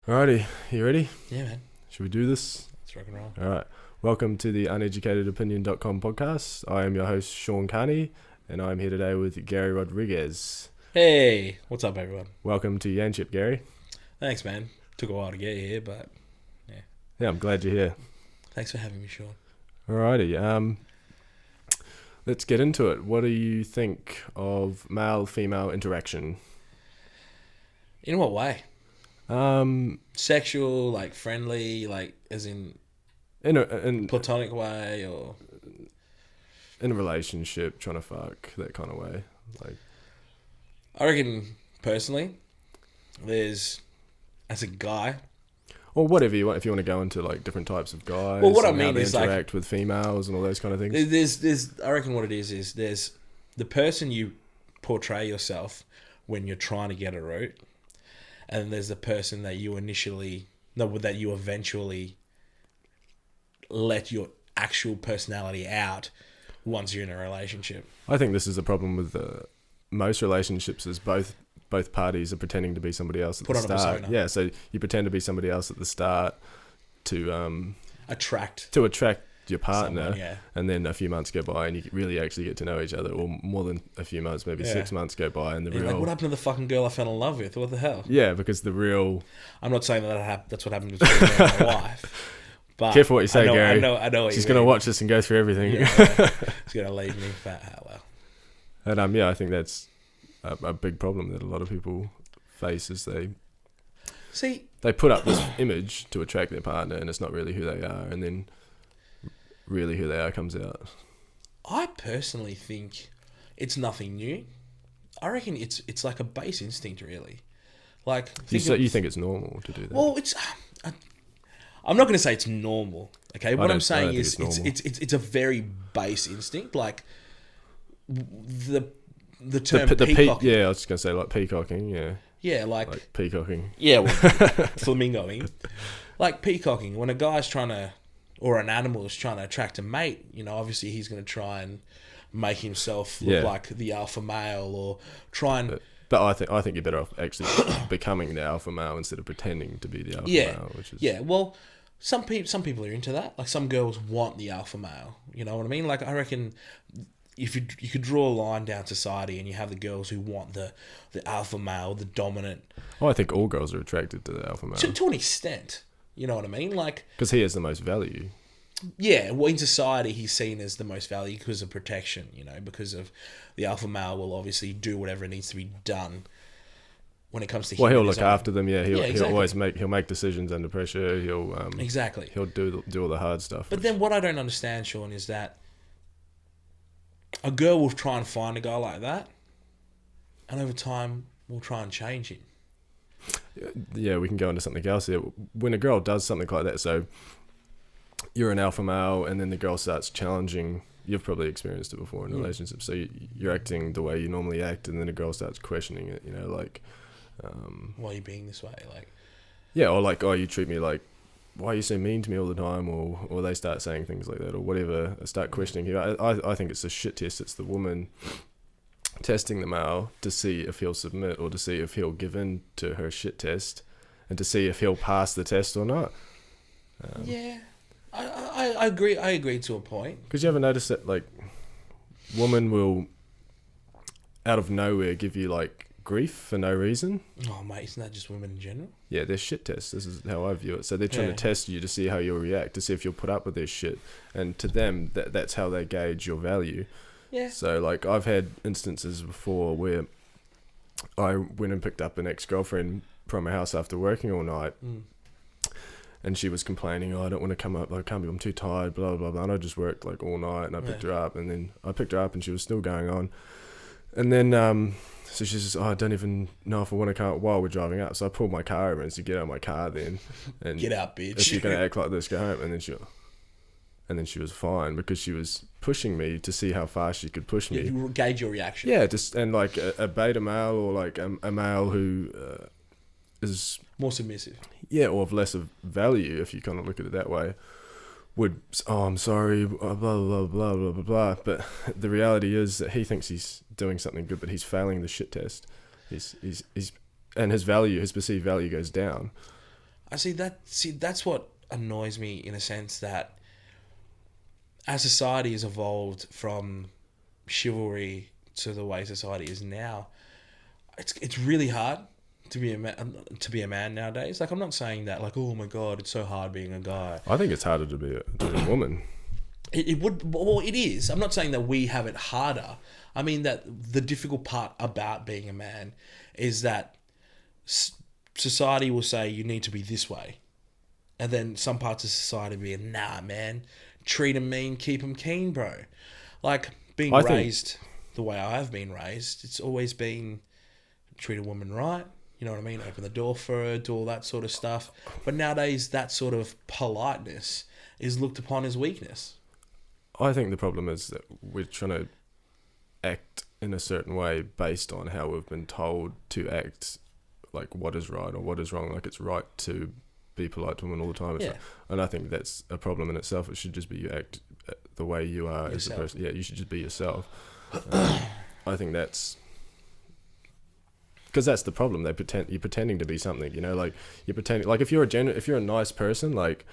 Alrighty, you ready? Yeah, man. Should we do this? Let's rock and roll. Alright. Welcome to the Uneducatedopinion.com podcast. I am your host, Sean Carney, and I'm here today with Gary Rodrigues. Hey, what's up, everyone? Welcome to Yanchip, Gary. Thanks, man. Took a while to get here, but Yeah, I'm glad you're here. thanks for having me, Sean. Alrighty, let's get into it. What do you think of male-female interaction? In what way? Um, Sexual, like friendly, like as in in platonic way, or a relationship, trying to fuck, that kind of way. Like, I reckon personally, there's as a guy. or whatever you want, if you want to go into like different types of guys. Well, what I and how mean they is, like, interact with females and all those kind of things. There's I reckon what it is there's the person you portray yourself when you're trying to get a root, and then there's the person that you eventually let your actual personality out once you're in a relationship. I think this is the problem with most relationships is both parties are pretending to be somebody else at Put the on a start. persona. Yeah, so you pretend to be somebody else at the start to Attract your partner, someone, yeah. and then a few months go by and you really actually get to know each other, or more than a few months, maybe Yeah. 6 months go by, and the You're real like, what happened to the fucking girl I fell in love with? What the hell? yeah, because the real I'm not saying that's what happened to me and my wife. But careful what you say, I know, Gary. I know what She's you going to mean. watch this and go through everything. Yeah, it's gonna leave me fat. Well, And yeah, I think that's a big problem that a lot of people face is see, they put up this image to attract their partner, and it's not really who they are, and then really who they are comes out. I personally think it's nothing new. I reckon it's like a base instinct, really. Like, You think it's normal to do that? well, I'm not going to say it's normal. Okay, what I'm I saying don't is think it's normal. it's a very base instinct. Like the term peacocking. Yeah, I was just gonna say like peacocking. Yeah, Yeah, like peacocking. yeah, well, flamingoing. Like peacocking, when a guy's trying to, or an animal is trying to attract a mate, obviously he's going to try and make himself look Yeah. like the alpha male, or try and But I think you're better off actually becoming the alpha male instead of pretending to be the alpha yeah, male. Which is yeah. Well, some people are into that. Like some girls want the alpha male. You know what I mean? Like I reckon if you could draw a line down society and you have the girls who want the alpha male, the dominant, Well, I think all girls are attracted to the alpha male to an extent. You know what I mean? Like, because he has the most value. yeah, well, in society, he's seen as the most value because of protection, because of the alpha male will obviously do whatever needs to be done when it comes to Well, him he'll and look his own. after them. Yeah, he'll exactly. always make decisions under pressure. Exactly. He'll do all the hard stuff. But then what I don't understand, Sean, is that a girl will try and find a guy like that, and over time will try and change him. Yeah, we can go into something else here. When a girl does something like that, so you're an alpha male, and then the girl starts challenging. You've probably experienced it before in a relationship. So you're acting the way you normally act, and then a girl starts questioning it. Like, Why are you being this way? Like, yeah, or like, oh, you treat me like, why are you so mean to me all the time? Or they start saying things like that, or whatever. Start questioning you. I think it's a shit test. It's the woman testing the male to see if he'll submit, or to see if he'll give in to her shit test, and to see if he'll pass the test or not. yeah, I agree. I agree to a point. Because you ever notice that, like, women will, out of nowhere, give you, like, grief for no reason? Oh, mate, isn't that just women in general? Yeah, they're shit tests. This is how I view it. So they're trying to test you to see how you'll react, to see if you'll put up with their shit. And to them, that's how they gauge your value. Yeah. So, like, I've had instances before where I went and picked up an ex-girlfriend from her house after working all night. And she was complaining, oh, I don't want to come up, I can't be, I'm too tired, blah, blah, blah. And I just worked like all night, and I picked her up, and then I picked her up and she was still going on. And then, so she says, oh, I don't even know if I want to come while we're driving up. So I pulled my car over and said, get out of my car then. And Get out, bitch. if you're going to act like this, go home. And then she was fine because she was pushing me to see how far she could push me. You gauge your reaction. Yeah, and like a beta male, or like a male who is More submissive. yeah, or of less of value, if you kind of look at it that way, would, oh, I'm sorry, blah, blah, blah, blah, blah, blah. But the reality is that he thinks he's doing something good, but he's failing the shit test. He's and his perceived value goes down. I see that. See, that's what annoys me in a sense that as society has evolved from chivalry to the way society is now, it's really hard to be a man nowadays. Like, I'm not saying that like, oh my god, it's so hard being a guy. I think it's harder to be a woman. It would, well, it is. I'm not saying that we have it harder. I mean that the difficult part about being a man is that society will say you need to be this way, and then some parts of society be nah, man, treat 'em mean, keep 'em keen, bro. Like being raised the way I have been raised, it's always been treat a woman right. You know what I mean? Open the door for her, do all that sort of stuff. But nowadays, that sort of politeness is looked upon as weakness. I think the problem is that we're trying to act in a certain way based on how we've been told to act, like what is right or what is wrong. Like it's right to be polite to women all the time. Yeah. And I think that's a problem in itself. It should just be you act the way you are as a person. Yeah, you should just be yourself. I think that's... Because that's the problem. You're pretending to be something, you know, like you're pretending, like if you're a nice person, like,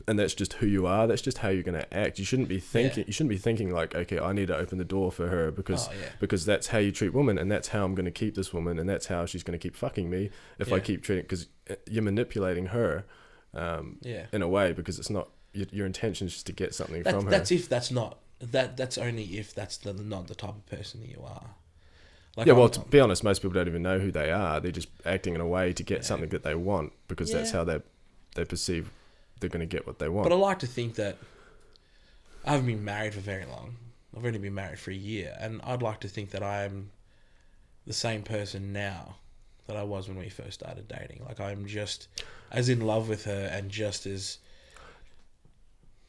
and that's just who you are, that's just how you're going to act. You shouldn't be thinking like, okay, I need to open the door for her because that's how you treat women, and that's how I'm going to keep this woman, and that's how she's going to keep fucking me if I keep treating, because you're manipulating her in a way, because it's not your intention is just to get something from her. That's only if that's not the type of person that you are. Like, yeah, well, to be honest, most people don't even know who they are. They're just acting in a way to get something that they want, because that's how they perceive they're going to get what they want. But I like to think that I haven't been married for very long. I've only been married for a year, and I'd like to think that I am the same person now that I was when we first started dating. Like, I'm just as in love with her and just as,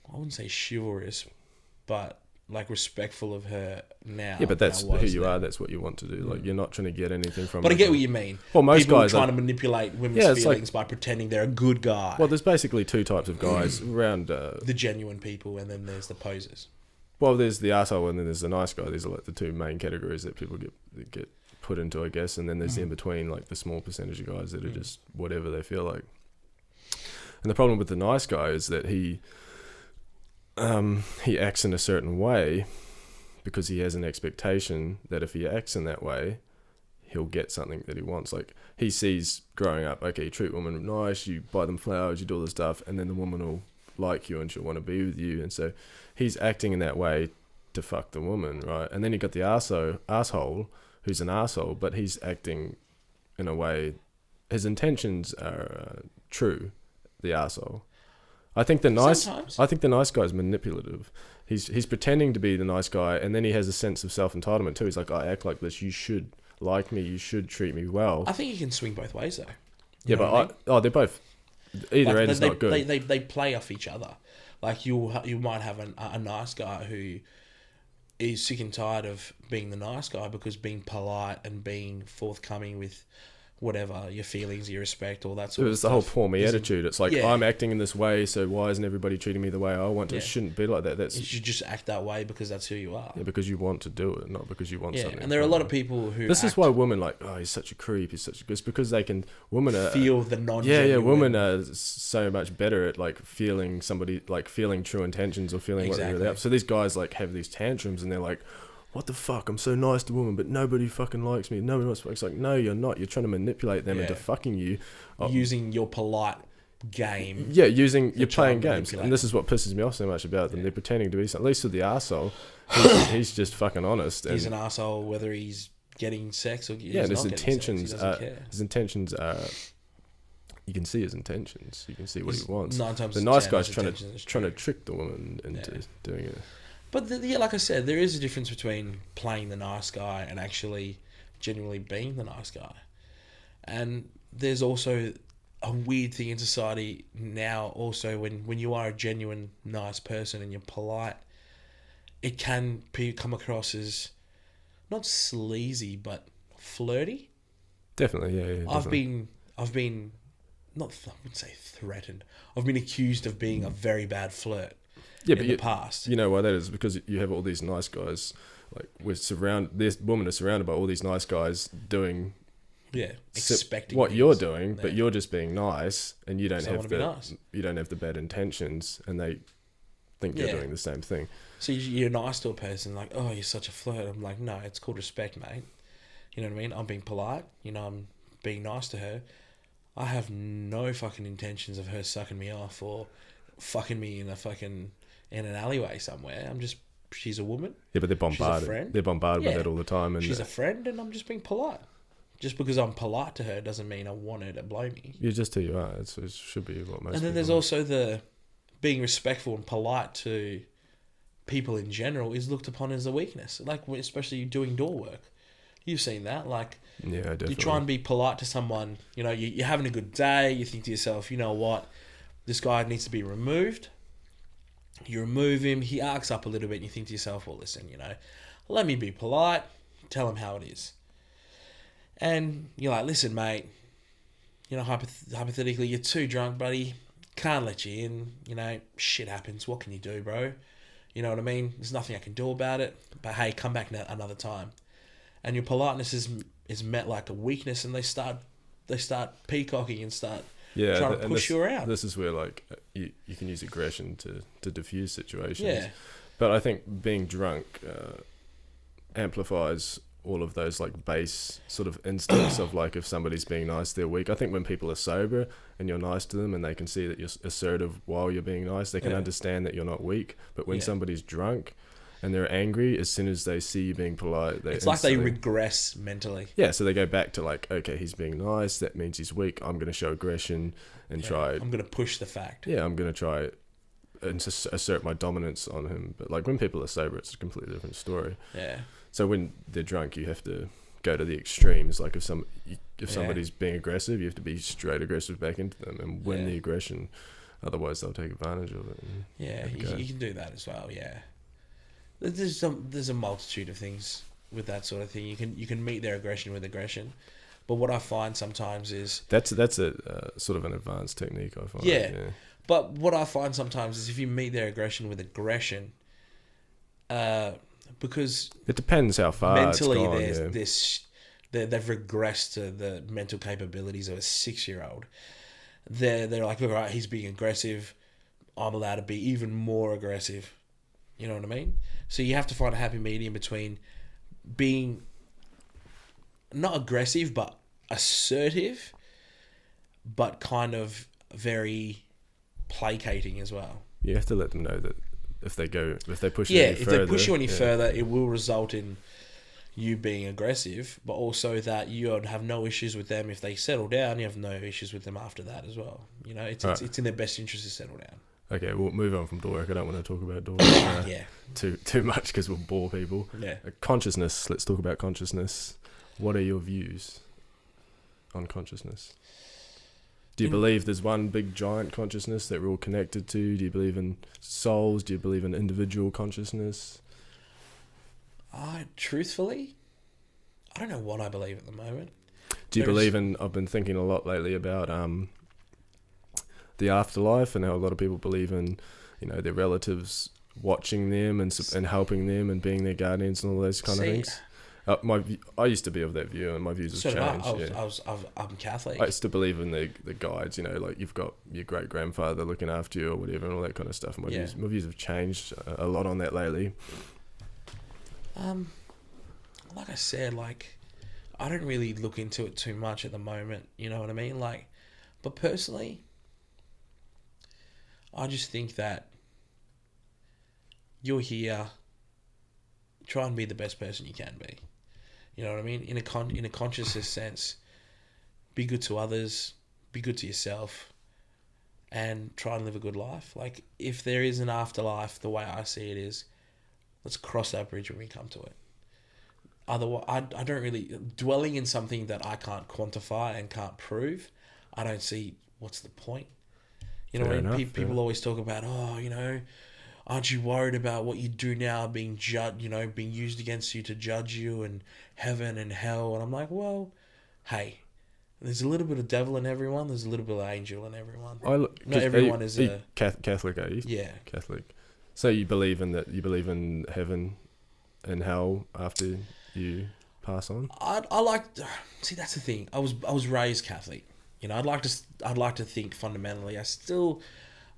I wouldn't say chivalrous, but like respectful of her now. Yeah, but that's who you are. That's what you want to do. Like, you're not trying to get anything from. But I get what you mean. Well, most people guys are trying to manipulate women's feelings by pretending they're a good guy. Well, there's basically two types of guys around. The genuine people, and then there's the posers. Well, there's the arsehole and then there's the nice guy. These are like the two main categories that people get put into, I guess. And then there's the in between, like the small percentage of guys that are just whatever they feel like. And the problem with the nice guy is that he acts in a certain way because he has an expectation that if he acts in that way, he'll get something that he wants. Like, he sees growing up, okay, you treat women nice, you buy them flowers, you do all this stuff, and then the woman will like you and she'll want to be with you. And so he's acting in that way to fuck the woman, right? And then you got the asshole who's an arsehole, but he's acting in a way, his intentions are true, the arsehole. I think the nice guy is manipulative. He's pretending to be the nice guy, and then he has a sense of self-entitlement too. He's like, I act like this, you should like me, you should treat me well. I think you can swing both ways though. Yeah, but they're both, either end is not good. They play off each other. Like, you might have a nice guy who is sick and tired of being the nice guy because being polite and being forthcoming with whatever your feelings, your respect, all that sort of stuff. It was the whole poor me attitude. It's like, I'm acting in this way, so why isn't everybody treating me the way I want to? It shouldn't be like that. You should just act that way because that's who you are. Yeah, because you want to do it, not because you want something. And there are a lot of people who This is why women like, oh, he's such a creep, he's such a... It's because they can... Women are... feel the non-genuine. Yeah, women are so much better at like feeling somebody, like feeling true intentions or feeling what they're really up. So these guys like have these tantrums and they're like, what the fuck? I'm so nice to women, but nobody fucking likes me. Nobody wants to... It's like, no, you're not. You're trying to manipulate them into fucking you. Using your polite game. Yeah, you're playing games. And this is what pisses me off so much about them. They're pretending to be something. At least with the arsehole, he's just fucking honest. He's an arsehole whether he's getting sex or he's and his intentions are... You can see his intentions. You can see what he wants. 9 times the nice guy's trying to trick the woman into doing it. But like I said, there is a difference between playing the nice guy and actually genuinely being the nice guy. And there's also a weird thing in society now also when you are a genuine nice person and you're polite, it can come across as not sleazy but flirty. Definitely, yeah. Definitely. I've been not, I wouldn't say threatened. I've been accused of being a very bad flirt. In the past. You know why that is? Because you have all these nice guys. Like, this woman is surrounded by all these nice guys doing expecting what things. you're doing, but you're just being nice, and you don't So I have wanna be the nice. you don't have the bad intentions, and they think you're doing the same thing. So you're nice to a person, like, oh, you're such a flirt. I'm like, no, it's called respect, mate. You know what I mean? I'm being polite. You know, I'm being nice to her. I have no fucking intentions of her sucking me off or fucking me in an alleyway somewhere. She's a woman. Yeah, but they're bombarded. She's a friend. They're bombarded with that all the time. And she's a friend, and I'm just being polite. Just because I'm polite to her doesn't mean I want her to blow me. You're just who you are. It should be what most. And then there's also the being respectful and polite to people in general is looked upon as a weakness. Like, especially doing door work. You've seen that. Like, yeah, definitely. You try and be polite to someone. You know, you're having a good day. You think to yourself, you know what? This guy needs to be removed. You remove him. He arcs up a little bit. And you think to yourself, well, listen, you know, let me be polite. Tell him how it is. And you're like, listen, mate, you know, hypothetically, you're too drunk, buddy. Can't let you in. You know, shit happens. What can you do, bro? You know what I mean? There's nothing I can do about it. But hey, come back another time. And your politeness is met like a weakness, and they start peacocking and start trying to push you around. This is where like you can use aggression to diffuse situations. Yeah. But I think being drunk amplifies all of those like base sort of instincts of like if somebody's being nice, they're weak. I think when people are sober and you're nice to them and they can see that you're assertive while you're being nice, they can understand that you're not weak. But when somebody's drunk and they're angry, as soon as they see you being polite, it's like they regress mentally. Yeah, so they go back to like, okay, he's being nice, that means he's weak. I'm going to show aggression and try. I'm going to push the fact. Yeah, I'm going to try and assert my dominance on him. But like when people are sober, it's a completely different story. Yeah. So when they're drunk, you have to go to the extremes. Like if somebody's being aggressive, you have to be straight aggressive back into them and win the aggression. Otherwise, they'll take advantage of it. Yeah, you can do that as well. Yeah, there's a multitude of things with that sort of thing. You can meet their aggression with aggression, but what I find sometimes is that's a sort of an advanced technique. I find. Yeah, but what I find sometimes is if you meet their aggression with aggression, because it depends how far mentally it's gone, they've regressed to the mental capabilities of a 6-year-old. They're like, all right, he's being aggressive. I'm allowed to be even more aggressive. You know what I mean? So you have to find a happy medium between being not aggressive but assertive, but kind of very placating as well. You have to let them know that if they push you any further, it will result in you being aggressive, but also that you would have no issues with them if they settle down. You have no issues with them after that as well. You know, it's in their best interest to settle down. Okay, we'll move on from door work. I don't want to talk about door work too much because we'll bore people. Yeah. Consciousness. Let's talk about consciousness. What are your views on consciousness? Do you believe there's one big giant consciousness that we're all connected to? Do you believe in souls? Do you believe in individual consciousness? Truthfully, I don't know what I believe at the moment. Do you believe in... I've been thinking a lot lately about the afterlife and how a lot of people believe in, you know, their relatives watching them and helping them and being their guardians and all those kind of things. I used to be of that view, and my views have changed. I'm Catholic. I used to believe in the guides, you know, like you've got your great grandfather looking after you or whatever, and all that kind of stuff. My views have changed a lot on that lately. Like I said, like I don't really look into it too much at the moment. You know what I mean? Like, but personally, I just think that you're here. Try and be the best person you can be. You know what I mean? In a conscious sense, be good to others, be good to yourself, and try and live a good life. Like, if there is an afterlife, the way I see it is, let's cross that bridge when we come to it. Otherwise, I don't really... Dwelling in something that I can't quantify and can't prove, I don't see what's the point. You know what I mean? People always talk about, you know, aren't you worried about what you do now being judged, you know, being used against you to judge you, and heaven and hell? And I'm like, well, hey, there's a little bit of devil in everyone. There's a little bit of angel in everyone. Not everyone is a... Catholic, are you? Yeah. Catholic. So you believe in that? You believe in heaven and hell after you pass on? I like. See, that's the thing. I was raised Catholic. You know, I'd like to think fundamentally. I still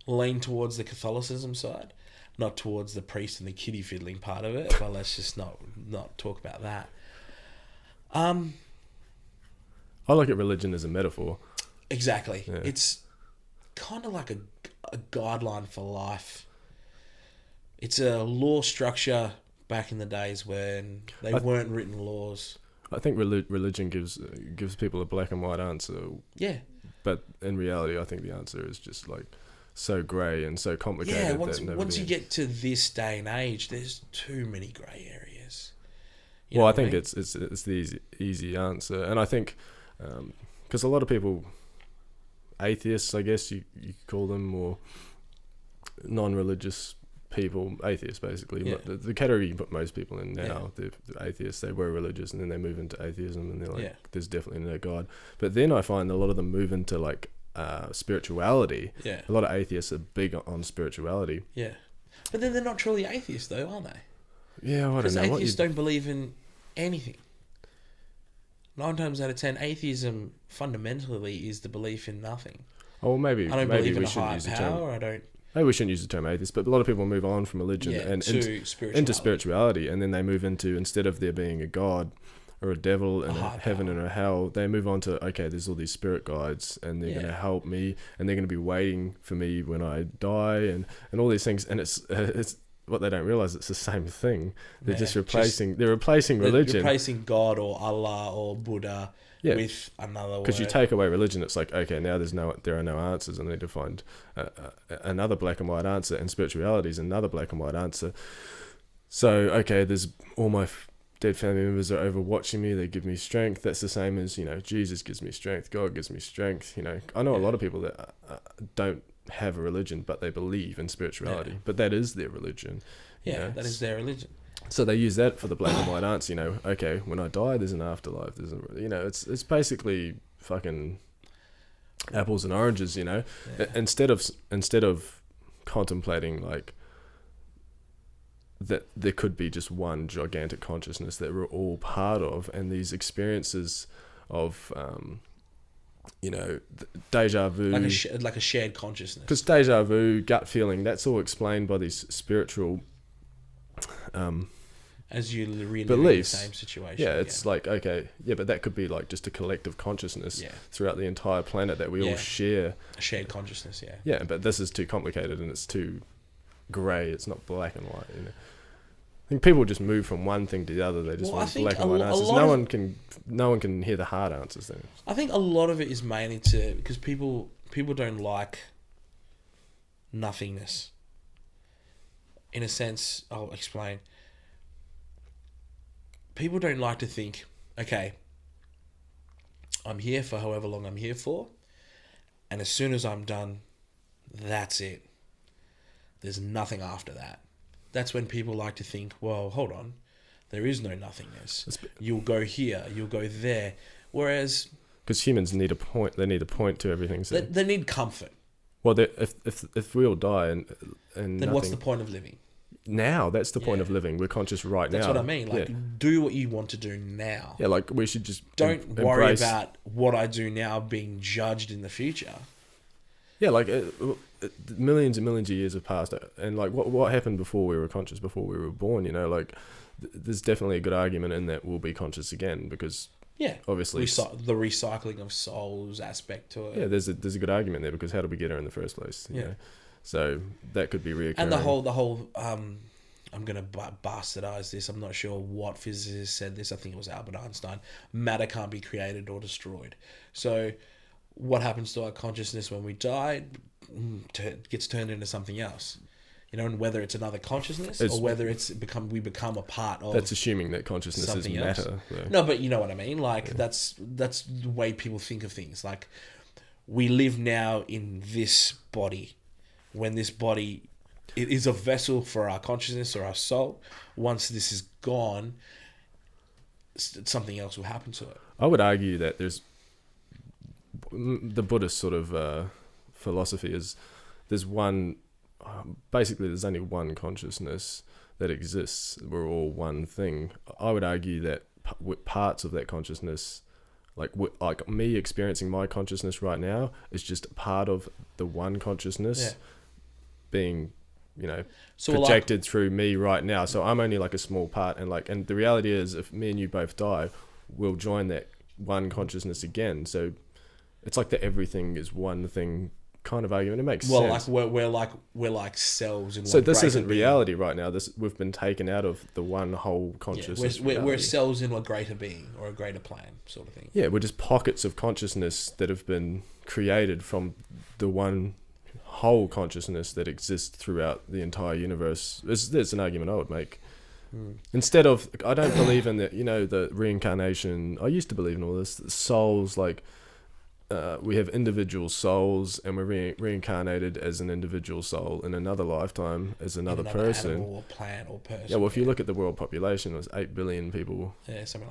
lean towards the Catholicism side, not towards the priest and the kiddie fiddling part of it. But let's just not talk about that. I look at religion as a metaphor. Exactly. Yeah. It's kind of like a guideline for life. It's a law structure back in the days when they weren't written laws. I think religion gives people a black and white answer. Yeah. But in reality, I think the answer is just like so grey and so complicated. Yeah, once you get to this day and age, there's too many grey areas. Well, I think it's the easy answer. And I think, because a lot of people, atheists, I guess you could call them, or non-religious people, atheists basically. Yeah. The category you put most people in now, they're atheists, they were religious, and then they move into atheism, and they're like, there's definitely no God. But then I find a lot of them move into like spirituality. Yeah. A lot of atheists are big on spirituality. Yeah. But then they're not truly atheists though, are they? Yeah, I don't know. Because atheists don't believe in anything. 9 times out of 10, atheism fundamentally is the belief in nothing. Oh, maybe I don't maybe believe in we a shouldn't higher use the power. term. Maybe we shouldn't use the term atheist, but a lot of people move on from religion and into spirituality, and then they move into, instead of there being a God or a devil and a heaven and a hell, they move on to, okay, there's all these spirit guides, and they're going to help me, and they're going to be waiting for me when I die, and all these things, and it's what they don't realize, it's the same thing. They're just replacing religion, replacing God or Allah or Buddha with another word. Because you take away religion, it's like, okay, now there are no answers, and they need to find another black and white answer, and spirituality is another black and white answer. So, okay, there's all my dead family members are over watching me, they give me strength. That's the same as, Jesus gives me strength, God gives me strength. I know a lot of people that don't have a religion, but they believe in spirituality, but that is their religion. That is their religion. So they use that for the black and white answer. Okay, when I die, there's an afterlife. There's it's basically fucking apples and oranges. Instead of contemplating like that there could be just one gigantic consciousness that we're all part of, and these experiences of deja vu, like a shared consciousness. Because deja vu, gut feeling, that's all explained by these spiritual as you relive beliefs. The same situation. Yeah, it's like, okay, but that could be like just a collective consciousnness throughout the entire planet that we all share. A shared consciousness, Yeah, but this is too complicated and it's too grey. It's not black and white. I think people just move from one thing to the other. They just want black and white answers. No one can hear the hard answers then. I think a lot of it is mainly because people don't like nothingness. In a sense, I'll explain. People don't like to think, okay, I'm here for however long I'm here for, and as soon as I'm done, that's it. There's nothing after that. That's when people like to think, well, hold on, there is no nothingness. You'll go here, you'll go there. Whereas... Because humans need a point. They need a point to everything. So. They need comfort. Well, if we all die and then nothing, what's the point of living? Now, that's the point of living. We're conscious right now. That's what I mean. Like, do what you want to do now. Yeah, like we should just don't worry about what I do now being judged in the future. Yeah, like millions and millions of years have passed, and like what happened before we were conscious, before we were born? Like there's definitely a good argument in that we'll be conscious again because obviously the recycling of souls aspect to it. Yeah, there's a good argument there because how did we get her in the first place? You know? So that could be reoccurring. And the whole I'm going to bastardize this. I'm not sure what physicist said this. I think it was Albert Einstein. Matter can't be created or destroyed. So what happens to our consciousness when we die gets turned into something else. And whether it's another consciousness or whether we become a part of. That's assuming that consciousness is matter. So. No, but you know what I mean. Like that's the way people think of things. Like we live now in this body. When this body, it is a vessel for our consciousness or our soul. Once this is gone, something else will happen to it. I would argue that there's the Buddhist sort of philosophy is there's one. Basically, there's only one consciousness that exists. We're all one thing. I would argue that parts of that consciousness. Like me experiencing my consciousness right now is just part of the one consciousness being, so projected through me right now. So I'm only like a small part, and the reality is, if me and you both die, we'll join that one consciousness again. So it's like the everything is one thing kind of argument. It makes sense. Well, we're like cells in one. So this isn't reality right now. We've been taken out of the one whole consciousness. We're cells in a greater being or a greater plan, sort of thing. Yeah, we're just pockets of consciousness that have been created from the one whole consciousness that exists throughout the entire universe. There's an argument I would make. Instead of, I don't believe in the reincarnation. I used to believe in all this. Souls, we have individual souls, and we're reincarnated as an individual soul in another lifetime as another person. Animal or plant or person. Yeah, well, if you look at the world population, there's 8 billion people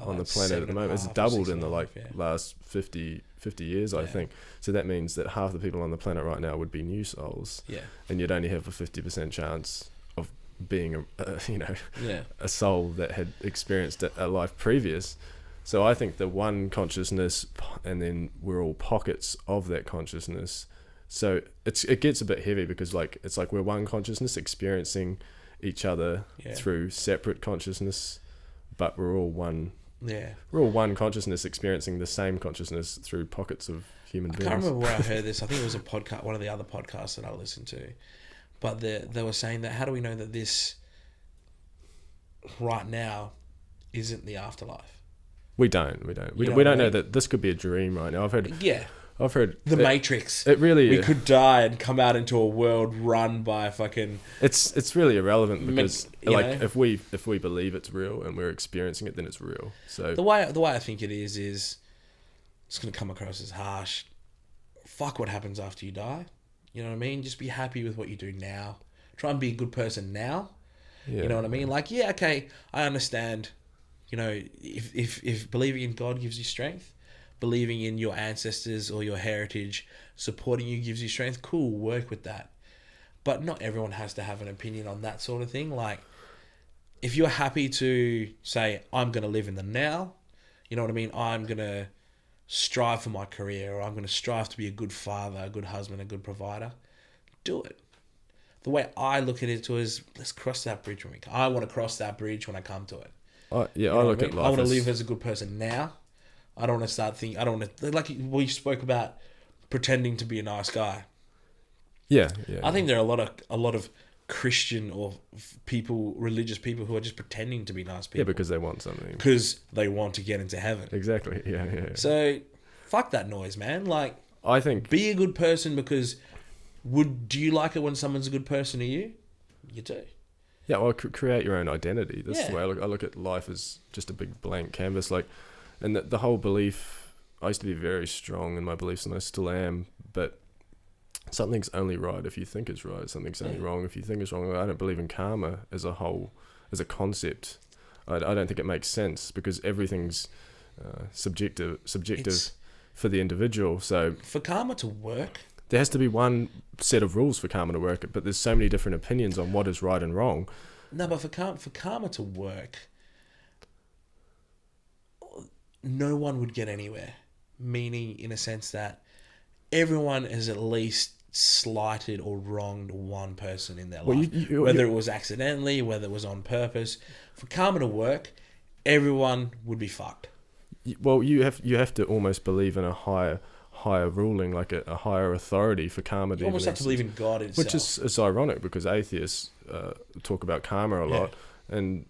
on the planet at the moment. It's doubled in the last 50 years, I think. So that means that half the people on the planet right now would be new souls. Yeah. And you'd only have a 50% chance of being a soul that had experienced a life previous. So I think the one consciousness, and then we're all pockets of that consciousness. So it gets a bit heavy because it's like we're one consciousness experiencing each other through separate consciousness, but we're all one. Yeah. We're all one consciousness experiencing the same consciousness through pockets of human beings. I can't remember where I heard this. I think it was a podcast, one of the other podcasts that I listened to. But they were saying that, how do we know that this right now isn't the afterlife? We don't. We don't know that this could be a dream right now. I've heard The Matrix. It really. We could die and come out into a world run by fucking. It's really irrelevant because if we believe it's real and we're experiencing it, then it's real. So the way I think it is it's gonna come across as harsh. Fuck what happens after you die. You know what I mean? Just be happy with what you do now. Try and be a good person now. Yeah. You know what I mean? Okay, I understand. If believing in God gives you strength, believing in your ancestors or your heritage supporting you gives you strength, cool, work with that. But not everyone has to have an opinion on that sort of thing. If you're happy to say, I'm going to live in the now, you know what I mean? I'm going to strive for my career, or I'm going to strive to be a good father, a good husband, a good provider, do it. The way I look at it is, let's cross that bridge when we come. I want to cross that bridge when I come to it. I look at life. I want to live as a good person now. I don't want to start thinking. I don't want to, like we spoke about, pretending to be a nice guy. Yeah. I think there are a lot of Christian or religious people who are just pretending to be nice people. Yeah, because they want something. Because they want to get into heaven. Exactly. Yeah. So, fuck that noise, man. I think be a good person because do you like it when someone's a good person to you? You do. Yeah, well, create your own identity. That's the way I look at life as just a big blank canvas. And the whole belief, I used to be very strong in my beliefs, and I still am, but something's only right if you think it's right. Something's only wrong if you think it's wrong. I don't believe in karma as a whole, as a concept. I don't think it makes sense because everything's subjective for the individual. So for karma to work, there has to be one set of rules for karma to work, but there's so many different opinions on what is right and wrong. No, but for karma to work, no one would get anywhere. Meaning, in a sense that everyone has at least slighted or wronged one person in their life. Whether it was accidentally, whether it was on purpose. For karma to work, everyone would be fucked. Well, you have to almost believe in a higher ruling, like a higher authority for karma. You almost have to believe in God itself. Which is ironic because atheists talk about karma a lot, and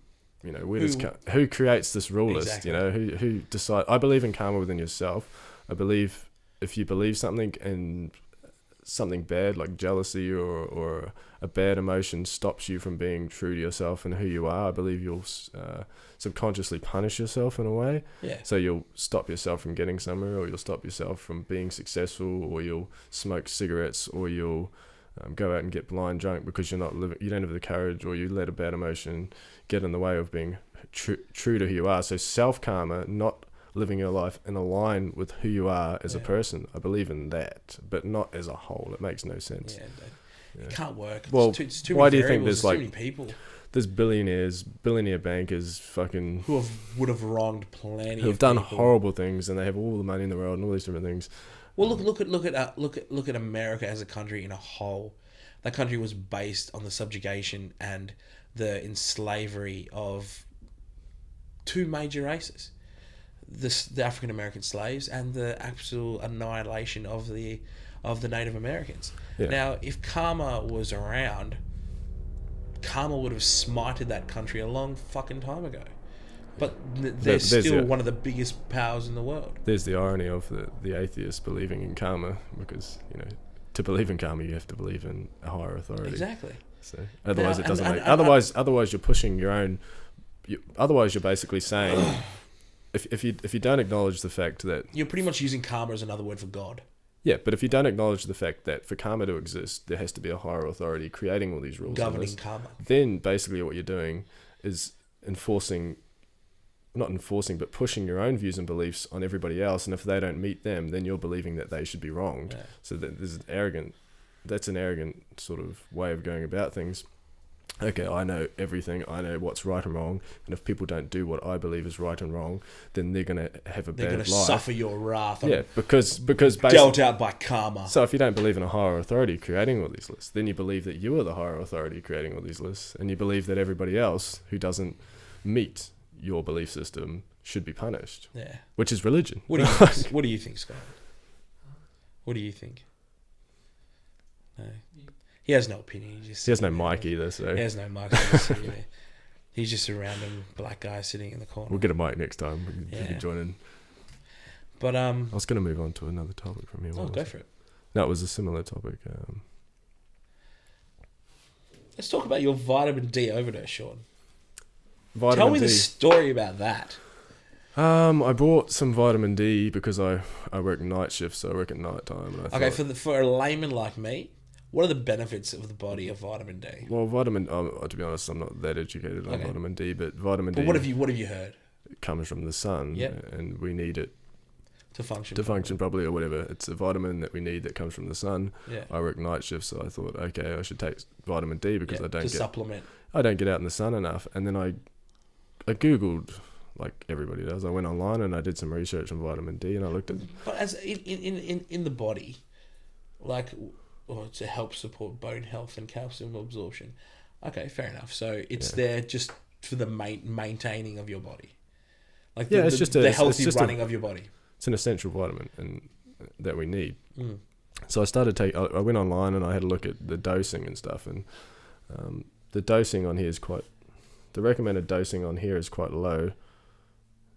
who creates this rule list? Exactly. Who decide? I believe in karma within yourself. I believe if you believe something and something bad like jealousy or a bad emotion stops you from being true to yourself and who you are, I believe you'll subconsciously punish yourself in a way. Yeah. So you'll stop yourself from getting somewhere, or you'll stop yourself from being successful, or you'll smoke cigarettes, or you'll go out and get blind drunk because you don't have the courage, or you let a bad emotion get in the way of being true to who you are. So self-karma, not living your life in line with who you are as a person. I believe in that, but not as a whole. It makes no sense. Yeah, It can't work. Well, it's too why many do you think variables, there's like too many people there's billionaire bankers fucking who would have wronged plenty who have of done people. horrible things, and they have all the money in the world and all these different things. Well, look at America as a country in a whole. That country was based on the subjugation and the enslavery of two major races: the African American slaves and the absolute annihilation of the Native Americans. Yeah. Now, if karma was around, karma would have smited that country a long fucking time ago. But they're still one of the biggest powers in the world. There's the irony of the atheist believing in karma, because to believe in karma you have to believe in a higher authority. Exactly. So otherwise Now, it doesn't and- make. and- Otherwise you're pushing your own. Otherwise you're basically saying, if you don't acknowledge the fact that You're pretty much using karma as another word for God. yeah, but if you don't acknowledge the fact that for karma to exist, there has to be a higher authority creating all these rules, Governing karma. then basically what you're doing is not enforcing, but pushing your own views and beliefs on everybody else. And if they don't meet them, then you're believing that they should be wronged. Yeah. So that's an arrogant sort of way of going about things. Okay, I know everything. I know what's right and wrong. And if people don't do what I believe is right and wrong, then they're going to have a They're bad going to life. suffer your wrath. Yeah, because basically, Dealt out by karma. so if you don't believe in a higher authority creating all these lists, then you believe that you are the higher authority creating all these lists, and you believe that everybody else who doesn't meet your belief system should be punished. Yeah. Which is religion. What do you think, Scott? What do you think? No. He has no opinion. He has no mic either, so He has no mic. He's just a random black guy sitting in the corner. we'll get a mic next time. You can join in. But I was going to move on to another topic from here. oh, go for it. No, it was a similar topic. Let's talk about your vitamin D overdose, Sean. Vitamin Tell me D. the story about that. I bought some vitamin D because I work night shifts, so I work at night time. And I Okay, thought, for a layman like me, what are the benefits of the body of vitamin D? well, to be honest, I'm not that educated on vitamin D, but vitamin But D what have you heard comes from the sun, Yep. and we need it to function? to function properly or whatever. It's a vitamin that we need that comes from the sun. Yeah. I work night shifts, so I thought, okay, I should take vitamin D because to supplement. I don't get out in the sun enough. And then I googled, like everybody does. I went online and I did some research on vitamin D, and I looked at. But as in the body, like, to help support bone health and calcium absorption. Okay, fair enough. So it's there just for the maintaining of your body, like it's just the healthy running of your body. It's an essential vitamin and that we need. Mm. So I went online and I had a look at the dosing and stuff, and the dosing on here is the recommended dosing on here is quite low.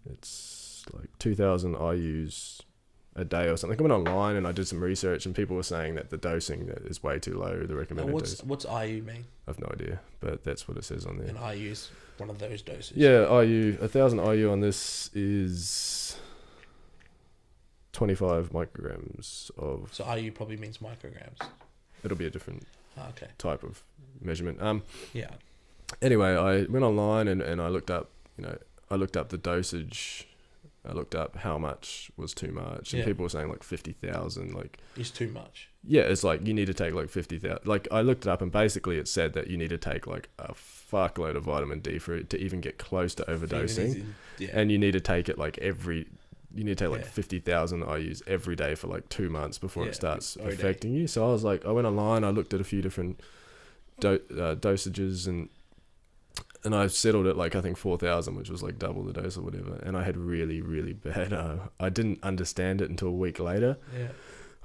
It's like 2,000 IUs a day or something. I went online and I did some research, and people were saying that the dosing is way too low. The recommended dose. What's IU mean? I've no idea, but that's what it says on there. And IU is one of those doses. Yeah, 1,000 IU on this is 25 micrograms of. So IU probably means micrograms. It'll be a different Okay. type of measurement. Yeah. Anyway, I went online and I looked up, I looked up the dosage. I looked up how much was too much, and people were saying like 50,000. Like, It's too much. yeah, it's like you need to take like 50,000. Like, I looked it up, and basically it said that you need to take like a fuckload of vitamin D for it to even get close to overdosing, and you need to take it like you need to take like 50,000 IUs every day for like 2 months before it starts affecting you. So I was like, I went online, I looked at a few different dosages, and I settled at like I think 4,000, which was like double the dose or whatever. And I had really, really bad. I didn't understand it until a week later. Yeah.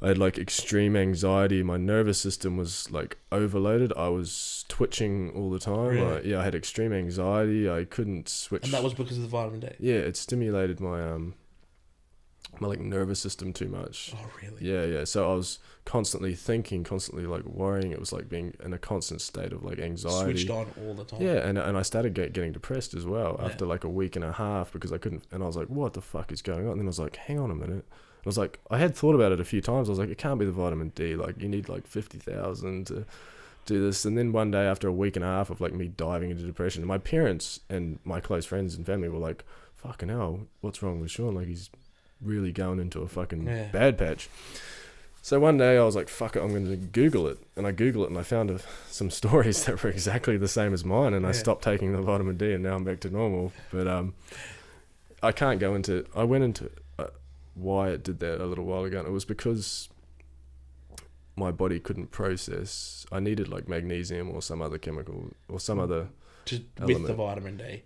I had like extreme anxiety. My nervous system was like overloaded. I was twitching all the time. Really? I had extreme anxiety. I couldn't switch. And that was because of the vitamin D. Yeah, it stimulated my my like nervous system too much. Oh, really? Yeah. So I was constantly thinking, constantly like worrying. It was like being in a constant state of like anxiety. Switched on all the time. Yeah, and I started getting depressed as well after like a week and a half because I couldn't. And I was like, what the fuck is going on? And then I was like, hang on a minute. I was like, I had thought about it a few times. I was like, it can't be the vitamin D. Like, you need like 50,000 to do this. And then one day after a week and a half of like me diving into depression, my parents and my close friends and family were like, fucking hell, what's wrong with Sean? Like, he's really going into a fucking bad patch. So one day I was like, fuck it, I'm going to Google it. And I Googled it and I found some stories that were exactly the same as mine. And I stopped taking the vitamin D and now I'm back to normal. But I can't go into... I went into why it did that a little while ago. And it was because my body couldn't process... I needed like magnesium or some other chemical or some other with the vitamin D.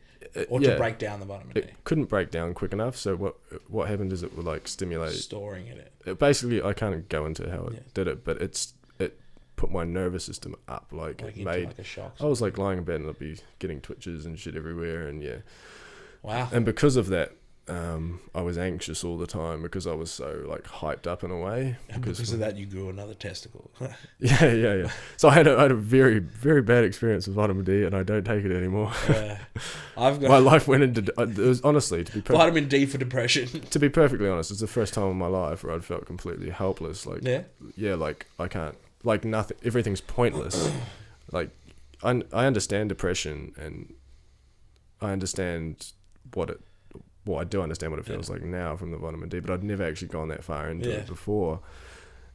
Or to break down the vitamin D. It couldn't break down quick enough. So what happened is it would like stimulate... Storing it. Basically, I can't go into how it did it, but it put my nervous system up. Like it made... Like a shock. I was like lying in bed and I'd be getting twitches and shit everywhere and yeah. Wow. And because of that, I was anxious all the time because I was so like hyped up in a way. And because of that, you grew another testicle. Yeah. So I had a very, very bad experience with vitamin D, and I don't take it anymore. I've got my life went into. It was honestly vitamin D for depression. To be perfectly honest, it's the first time in my life where I'd felt completely helpless. Like like I can't, like nothing. Everything's pointless. Like I understand depression, and I understand what it. Well, I do understand what it feels like now from the vitamin D, but I'd never actually gone that far into it before.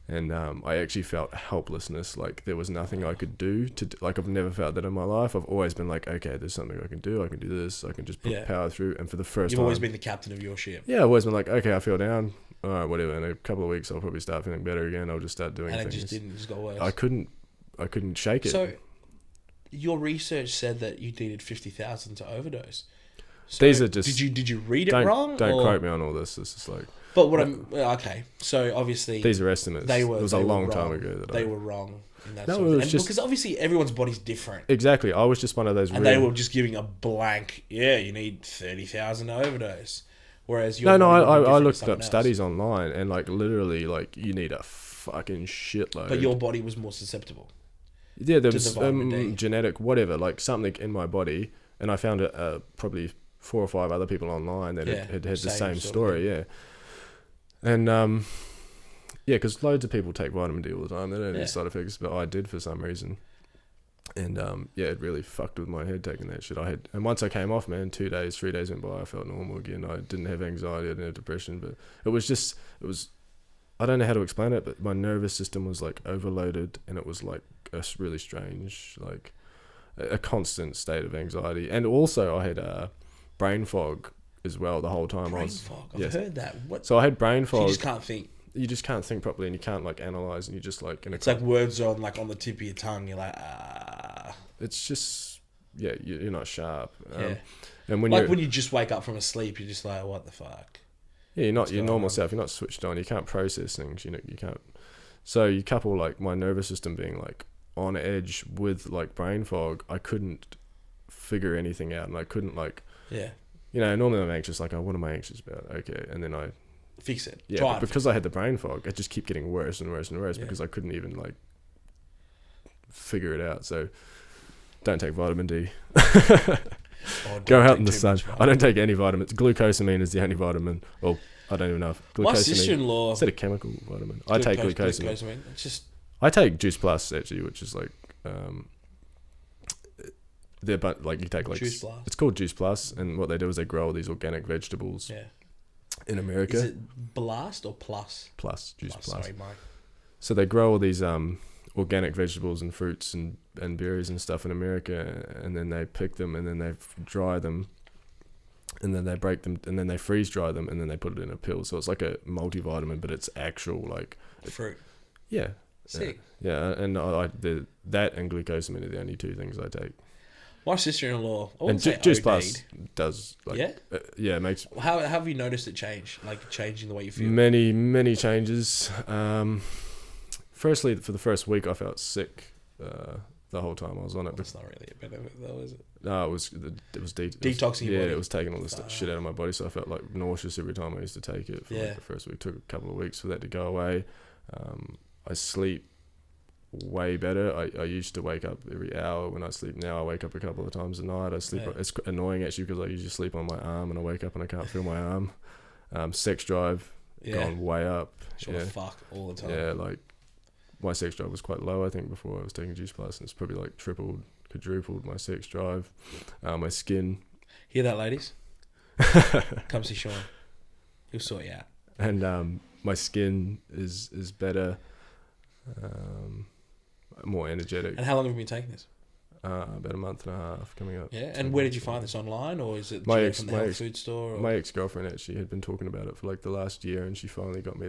And I actually felt helplessness, like there was nothing I could do like I've never felt that in my life. I've always been like, okay, there's something I can do. I can do this. I can just power through. And for the first time... You've always been the captain of your ship. Yeah, I've always been like, okay, I feel down. All right, whatever. In a couple of weeks, I'll probably start feeling better again. I'll just start doing things. And it just got worse. I couldn't shake it. So your research said that you needed 50,000 to overdose. So these are just... Did you read it wrong? Don't quote me on all this. This is like... But okay, so obviously these are estimates. It was a long time ago that they were wrong in that. No, it was just because obviously everyone's body's different. Exactly, I was just one of those. And they were just giving a blank. Yeah, you need 30,000 to overdose. Whereas I looked up studies online and like literally like you need a fucking shitload. But your body was more susceptible. Yeah, there was genetic whatever, like something in my body, and I found probably 4 or 5 other people online that had the same story. Yeah. And because loads of people take vitamin D all the time. They don't have side effects, but I did for some reason. And it really fucked with my head taking that shit. And once I came off, man, 2 days, 3 days went by, I felt normal again. I didn't have anxiety, I didn't have depression, but it was I don't know how to explain it, but my nervous system was like overloaded, and it was like a really strange, like a constant state of anxiety. And also I had brain fog as well the whole time. Brain fog. I've heard that. What? So I had brain fog. So you just can't think. You just can't think properly, and you can't like analyze, and you just like... It's like words are on the tip of your tongue. You're like, It's just, you're not sharp. Yeah. And when you just wake up from a sleep, you're just like, what the fuck? Yeah, you're not your normal self. You're not switched on. You can't process things. You can't. So you couple like my nervous system being like on edge with like brain fog. I couldn't figure anything out, and I couldn't like... Yeah. Normally I'm anxious, like, oh, what am I anxious about? Okay, and then I... Fix it. Yeah, but because I had the brain fog, it just kept getting worse and worse and worse because I couldn't even, like, figure it out. So, don't take vitamin D. Go out in the sun. I don't take any vitamins. Glucosamine is the only vitamin. Well, I don't even know if... My sister-in-law... Is that a chemical vitamin? I take glucosamine. It's just... I take Juice Plus, actually, which is, like... they're but like you take like Juice Plus. It's called Juice Plus, and what they do is they grow all these organic vegetables. In America. Is it Blast or Plus? Juice Plus. Sorry, Mike. So they grow all these organic vegetables and fruits and berries and stuff in America, and then they pick them and then they dry them, and then they break them and then they freeze dry them and then they put it in a pill. So it's like a multivitamin, but it's actual like fruit. Yeah. Sick. Yeah, and that and glucosamine are the only 2 things I take. My sister-in-law, and Juice Plus does, like, it makes... How have you noticed it change? Like, changing the way you feel? Many changes. Firstly, for the first week, I felt sick the whole time I was on it. That's not really a benefit, though, is it? No, it was detoxing your body. It was taking all this shit out of my body, so I felt, like, nauseous every time I used to take it. For like, the first week. It took a couple of weeks for that to go away. I sleep way better. I used to wake up every hour when I sleep. Now I wake up a couple of times a night. I sleep. It's annoying actually because I usually sleep on my arm and I wake up and I can't feel my arm. Sex drive gone way up. Fuck all the time. Yeah, like my sex drive was quite low I think before I was taking Juice Plus, and it's probably like tripled, quadrupled my sex drive. My skin. Hear that, ladies? Come see Sean. He'll sort you out. And my skin is better. more energetic. And how long have you been taking this? About a month and a half coming up. Yeah, and where did you find this, online, or is it My direct ex- from the my health ex- food store? Or? My ex-girlfriend actually had been talking about it for like the last year, and she finally got me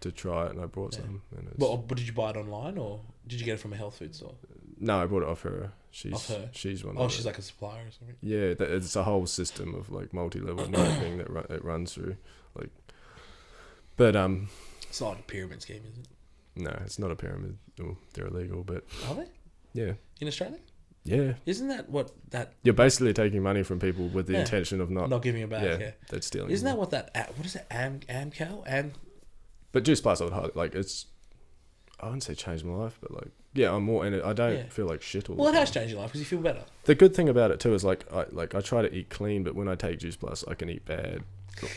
to try it, and I brought some. And but did you buy it online, or did you get it from a health food store? No, I bought it off her. Off her? She's one. Oh, she's like a supplier or something. Yeah, it's a whole system of like multi-level marketing that it runs through. Like, but it's not like a pyramid scheme, is it? No, it's not a pyramid. Oh, they're illegal, but Are they yeah, in Australia? yeah. Isn't that what that? You're basically taking money from people with the intention of not giving it back. Yeah, that's stealing. Isn't that what that? What is it? Amcal. But Juice Plus, I would highly, like, it's. I wouldn't say changed my life, but like, yeah, I'm more in it. I don't feel like shit all the time. Well, it has changed your life because you feel better. The good thing about it too is like I try to eat clean, but when I take Juice Plus, I can eat bad.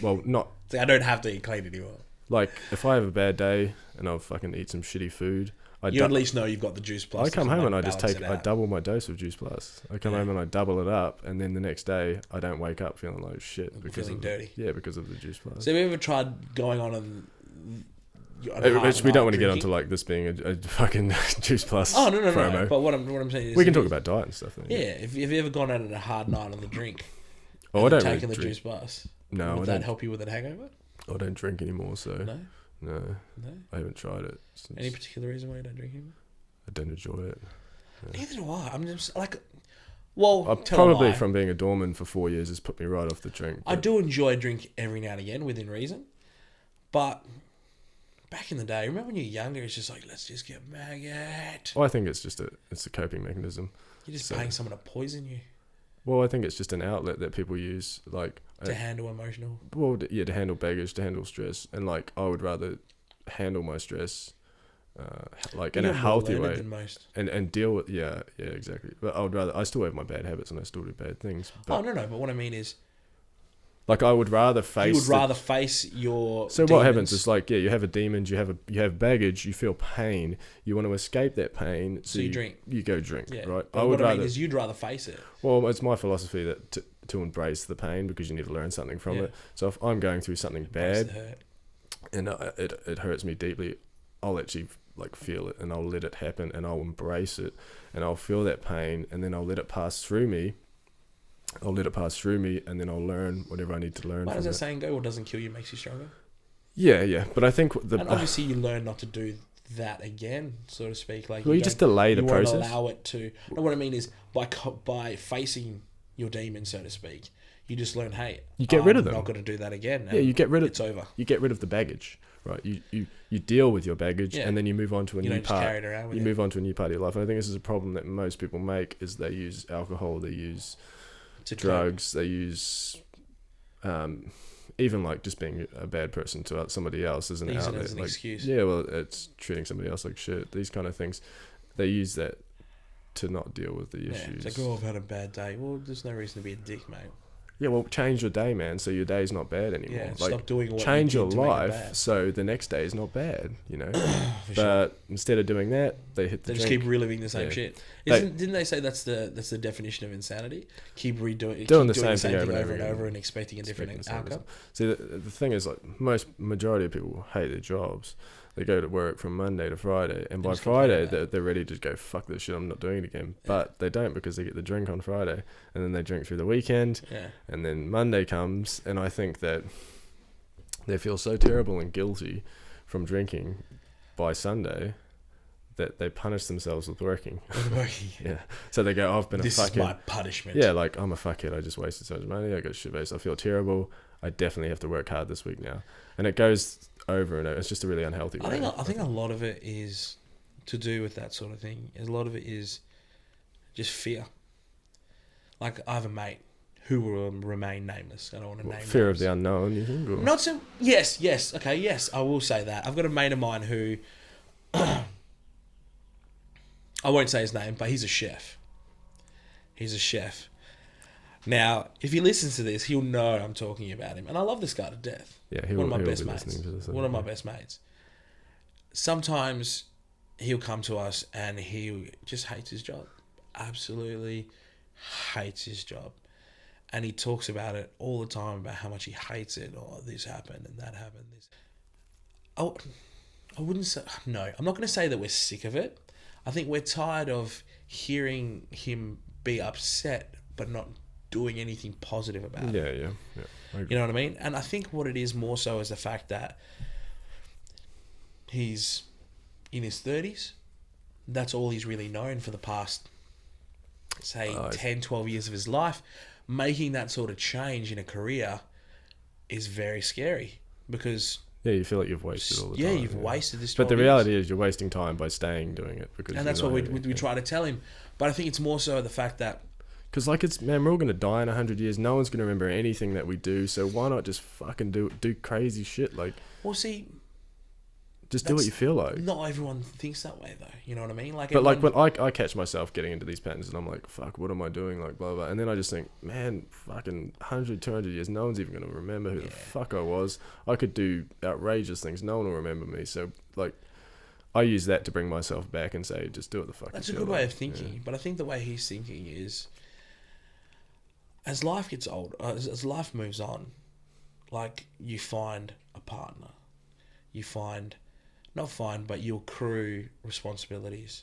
Well, not. See, I don't have to eat clean anymore. Like, if I have a bad day and I'll fucking eat some shitty food, you at least know you've got the Juice Plus. I come home and I double my dose of Juice Plus. I come home and I double it up, and then the next day I don't wake up feeling like shit feeling dirty. Yeah, because of the Juice Plus. So have you ever tried going on Which we don't want to get onto like this being a fucking Juice Plus. Oh no, promo. no. But what I'm saying is we can talk about diet and stuff. Then, yeah, if you've ever gone out on a hard night on the drink, I don't taking really the Juice Plus, no, would that help you with a hangover? I don't drink anymore, so no, I haven't tried it. Any particular reason why you don't drink anymore? I don't enjoy it. Yeah. Neither do I. I'm just like, well, probably from being a doorman for 4 years has put me right off the drink. I do enjoy a drink every now and again within reason, but back in the day, remember when you're younger, it's just like, let's just get maggot. Well, I think it's just it's a coping mechanism. You're just paying someone to poison you. Well, I think it's just an outlet that people use, like to handle emotional. Well, yeah, to handle baggage, to handle stress, and like I would rather handle my stress, like in a healthy way, than most. and deal with exactly. But I still have my bad habits and I still do bad things. But, no. But what I mean is, like I would rather face. You would rather face your. So demons. What happens is like you have a demon, you have baggage, you feel pain, you want to escape that pain, so you drink. You go drink, right? But what I mean is you'd rather face it. Well, it's my philosophy that to embrace the pain because you need to learn something from it. So if I'm going through something bad, and it hurts me deeply, I'll actually like feel it and I'll let it happen and I'll embrace it and I'll feel that pain and then I'll let it pass through me. And then I'll learn whatever I need to learn. Why does that saying go? What doesn't kill you makes you stronger. Yeah. But I think and obviously you learn not to do that again, so to speak. Like you just delay the process. You won't allow it to. No, what I mean is by facing your demon, so to speak, you just learn. Hey, you get rid of them. I'm not going to do that again. Yeah, you get rid of. It's over. You get rid of the baggage, right? You deal with your baggage, and then you move on to a new part. Carry it around with you move on to a new part of your life. And I think this is a problem that most people make: is they use alcohol, they use drugs, they use, even like just being a bad person to somebody else as an outlet, as an excuse. Yeah, well, it's treating somebody else like shit. These kind of things, they use that to not deal with the issues. It's like, I've had a bad day. Well, there's no reason to be a dick, mate. Yeah, well, change your day, man, so your day's not bad anymore. Yeah, like, stop doing what change you your did to make it life bad. so the next day is not bad, For but sure. instead of doing that, they hit the They just drink. keep reliving the same shit. Didn't they say that's the definition of insanity? Keep doing the same thing over and over and expecting a different outcome. See, the thing is, like, majority of people hate their jobs. They go to work from Monday to Friday, and by Friday they're ready to go, fuck this shit, I'm not doing it again. But they don't, because they get the drink on Friday, and then they drink through the weekend, and then Monday comes, and I think that they feel so terrible and guilty from drinking by Sunday that they punish themselves with working. Yeah. So they go, I've been a fuckhead. This is my punishment. Yeah, like, I'm a fuckhead, I just wasted so much money, I got shit-faced, I feel terrible, I definitely have to work hard this week now. And it goes over and over. It's just a really unhealthy way. I think a lot of it is to do with that sort of thing. A lot of it is just fear. Like, I have a mate who will remain nameless. I don't want to name fear names. of the unknown, you think? Or? Not so... Yes. Okay, yes, I will say that. I've got a mate of mine who... I won't say his name, but he's a chef. Now, if he listens to this, he'll know I'm talking about him. And I love this guy to death. Yeah, one of my best mates. One of my best mates. Sometimes he'll come to us and he just hates his job. Absolutely hates his job. And he talks about it all the time, about how much he hates it. Oh, this happened and that happened. I wouldn't say no. I'm not going to say that we're sick of it. I think we're tired of hearing him be upset but not doing anything positive about it. Yeah. You know what I mean? And I think what it is more so is the fact that he's in his 30s. That's all he's really known for the past, say, 10, 12 years of his life. Making that sort of change in a career is very scary because... Yeah, you feel like you've wasted all the time. Yeah, you've wasted this 12 But the years. reality is you're wasting time by staying doing it. And that's what we try to tell him. But I think it's more so the fact that... Because, like, man, we're all going to die in 100 years. No one's going to remember anything that we do. So why not just fucking do crazy shit? Like, well, see... Just do what you feel like. Not everyone thinks that way, though. You know what I mean? Like, but like when I catch myself getting into these patterns and I'm like, fuck, what am I doing? Like, blah, blah. And then I just think, man, fucking 100, 200 years, no one's even going to remember who the fuck I was. I could do outrageous things. No one will remember me. So, like, I use that to bring myself back and say, just do what the fuck that's you a feel good way like. of thinking. Yeah. But I think the way he's thinking is, as life gets old, as life moves on, like, you find a partner. You find... but you'll accrue responsibilities,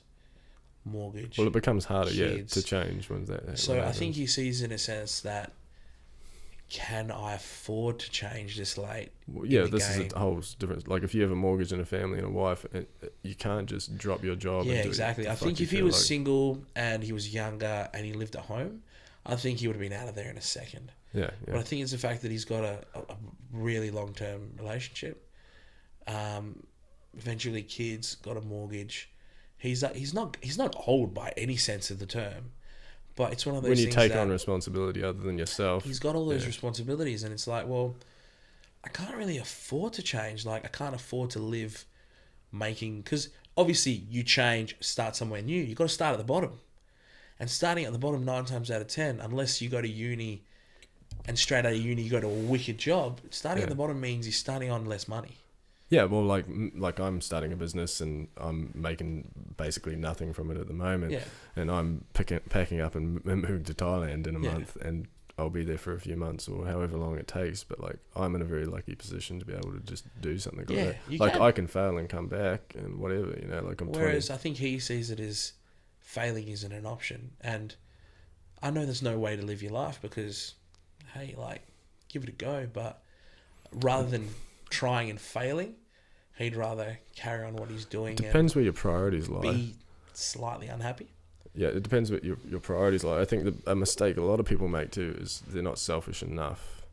mortgage. Well, it becomes harder, kids. to change when that. So I think he sees in a sense that, can I afford to change this late? Well, yeah, this is a whole different. Like, if you have a mortgage and a family and a wife, you can't just drop your job. Yeah, and do exactly. I think if he was single and he was younger and he lived at home, I think he would have been out of there in a second. Yeah. But I think it's the fact that he's got a really long-term relationship. Eventually kids, got a mortgage. He's not old by any sense of the term, but it's one of those things when you take on responsibility other than yourself. He's got all those responsibilities, and it's like, well, I can't really afford to change. Like, I can't afford to live because obviously you change, start somewhere new. You got to start at the bottom, and starting at the bottom 9 times out of 10, unless you go to uni, and straight out of uni you go to a wicked job. Starting at the bottom means you're starting on less money. Yeah, well, like I'm starting a business and I'm making basically nothing from it at the moment. Yeah. And I'm packing up and moving to Thailand in a month, and I'll be there for a few months or however long it takes. But like, I'm in a very lucky position to be able to just do something like that. Like, I can fail and come back and whatever, you know. Like, I'm 20. I think he sees it as failing isn't an option, and I know there's no way to live your life because, hey, like, give it a go. But rather than trying and failing, he'd rather carry on what he's doing. It depends where your priorities lie. Be slightly unhappy. Yeah, it depends what your priorities lie. I think a mistake a lot of people make too is they're not selfish enough.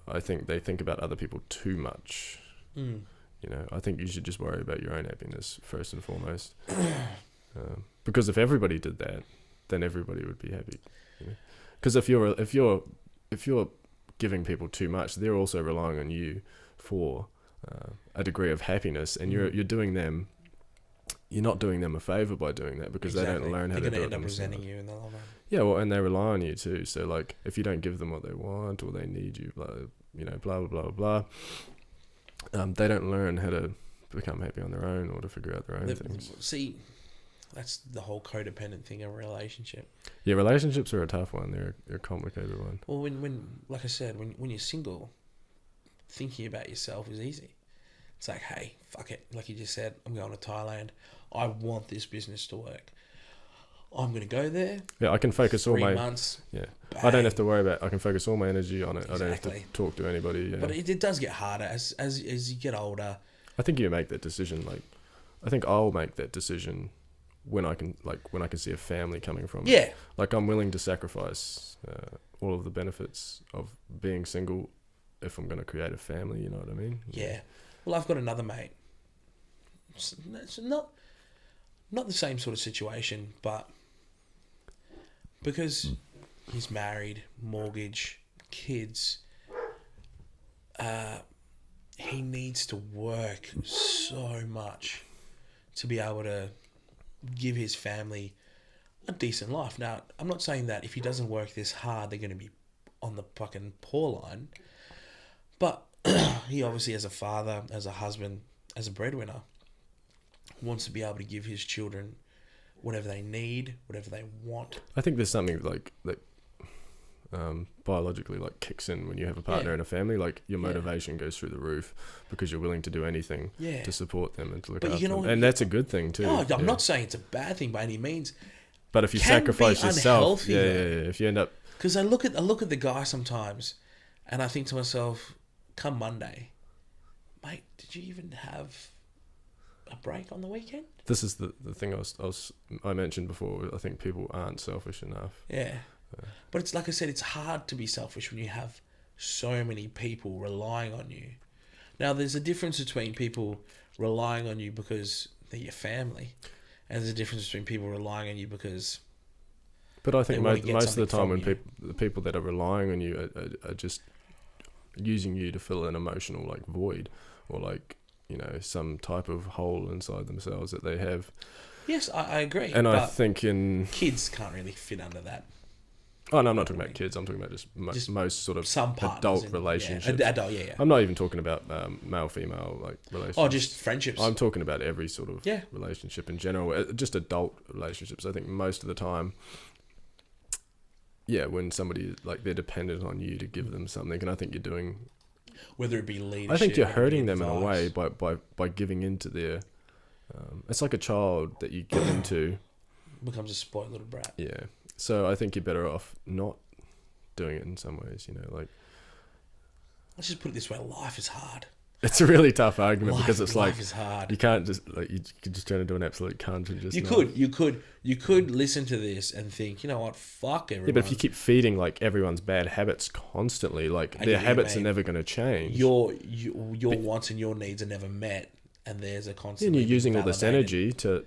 I think they think about other people too much. You know, I think you should just worry about your own happiness first and foremost. Because if everybody did that, then everybody would be happy. Because if you're giving people too much, they're also relying on you for a degree of happiness, and you're not doing them a favor by doing that, because they don't learn how to do it. They're going to end up resenting you in the long run. Yeah, well, and they rely on you too. So like, if you don't give them what they want or they need you, blah blah blah blah, they don't learn how to become happy on their own or to figure out their own things. See, that's the whole codependent thing of a relationship. Yeah, relationships are a tough one. They're a complicated one. Well, when like I said, when you're single, thinking about yourself is easy. It's like, hey, fuck it. Like you just said, I'm going to Thailand. I want this business to work. I'm going to go there. Yeah, I can focus all my 3 months. Yeah, bang. I don't have to worry about. I can focus all my energy on it. Exactly. I don't have to talk to anybody. Yeah. But it does get harder as you get older. I think you make that decision. Like, I think I'll make that decision when I can see a family coming from it. Yeah. Like, I'm willing to sacrifice all of the benefits of being single if I'm going to create a family. You know what I mean? Yeah. Well, I've got another mate. It's not the same sort of situation, but because he's married, mortgage, kids, he needs to work so much to be able to give his family a decent life. Now, I'm not saying that if he doesn't work this hard, they're going to be on the fucking poor line, but he obviously, as a father, as a husband, as a breadwinner, wants to be able to give his children whatever they need, whatever they want. I think there's something like that. biologically like kicks in when you have a partner and a family. Like your Yeah. motivation goes through the roof because you're willing to do anything Yeah. to support them and to look But after you know, them. And that's a good thing too. No, I'm Yeah. not saying it's a bad thing by any means. But if you Can sacrifice be yourself, unhealthy, though. if you end up, Because I look at the guy sometimes, and I think to myself, come Monday, mate, did you even have a break on the weekend? this is the thing I mentioned before. I think people aren't selfish enough. Yeah. But it's like I said, it's hard to be selfish when you have so many people relying on you. Now, there's a difference between people relying on you because they're your family, and there's a difference between people relying on you because... But I think They wanna get most of the time something when from the people that are relying on you are just using you to fill an emotional like void or like, you know, some type of hole inside themselves that they have. Yes, I agree. And but I think kids can't really fit under that. Oh no, I'm not talking about kids. I'm talking about just most sort of Some partners adult in- relationships. Yeah, adult, yeah. I'm not even talking about male-female like relationships. Oh, just friendships. I'm talking about every sort of Yeah. relationship in general, just adult relationships. I think most of the time, yeah, when somebody like they're dependent on you to give them something, and I think you're doing. Whether it be leadership. I think you're whether it be hurting them in a way advice, by giving into their. It's like a child that you give into. becomes a spoiled little brat. Yeah, so I think you're better off not doing it in some ways. You know, like Let's just put it this way: life is hard. it's a really tough argument because it's life like is hard. you can't just like you could just try to do an absolute cunt and just. You could listen to this and think, you know what, fuck everyone. Yeah, but if you keep feeding like everyone's bad habits constantly, like I their get you, habits are mate. never going to change. your wants and your needs are never met, and there's a constant. And you're using all this energy to